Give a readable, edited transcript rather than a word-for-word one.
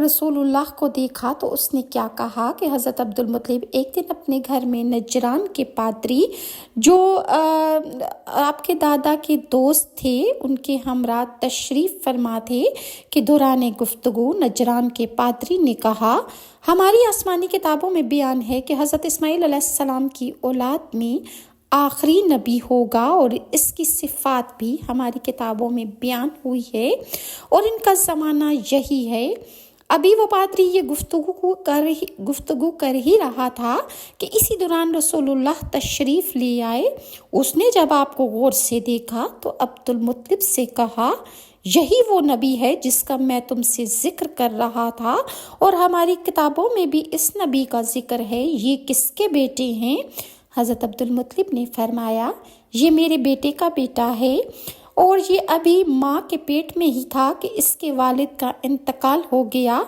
رسول اللہ کو دیکھا تو اس نے کیا کہا کہ حضرت عبدالمطلب ایک دن اپنے گھر میں نجران کے پادری جو آپ کے دادا کے دوست تھے ان کے ہمراہ تشریف فرما تھے کہ دوران گفتگو نجران کے پادری نے کہا، ہماری آسمانی کتابوں میں بیان ہے کہ حضرت اسماعیل علیہ السلام کی اولاد میں آخری نبی ہوگا، اور اس کی صفات بھی ہماری کتابوں میں بیان ہوئی ہے اور ان کا زمانہ یہی ہے۔ ابھی وہ پادری یہ گفتگو کر ہی رہا تھا کہ اسی دوران رسول اللہ تشریف لے آئے۔ اس نے جب آپ کو غور سے دیکھا تو عبدالمطلب سے کہا، یہی وہ نبی ہے جس کا میں تم سے ذکر کر رہا تھا، اور ہماری کتابوں میں بھی اس نبی کا ذکر ہے۔ یہ کس کے بیٹے ہیں؟ حضرت عبدالمطلب نے فرمایا، یہ میرے بیٹے کا بیٹا ہے، اور یہ ابھی ماں کے پیٹ میں ہی تھا کہ اس کے والد کا انتقال ہو گیا۔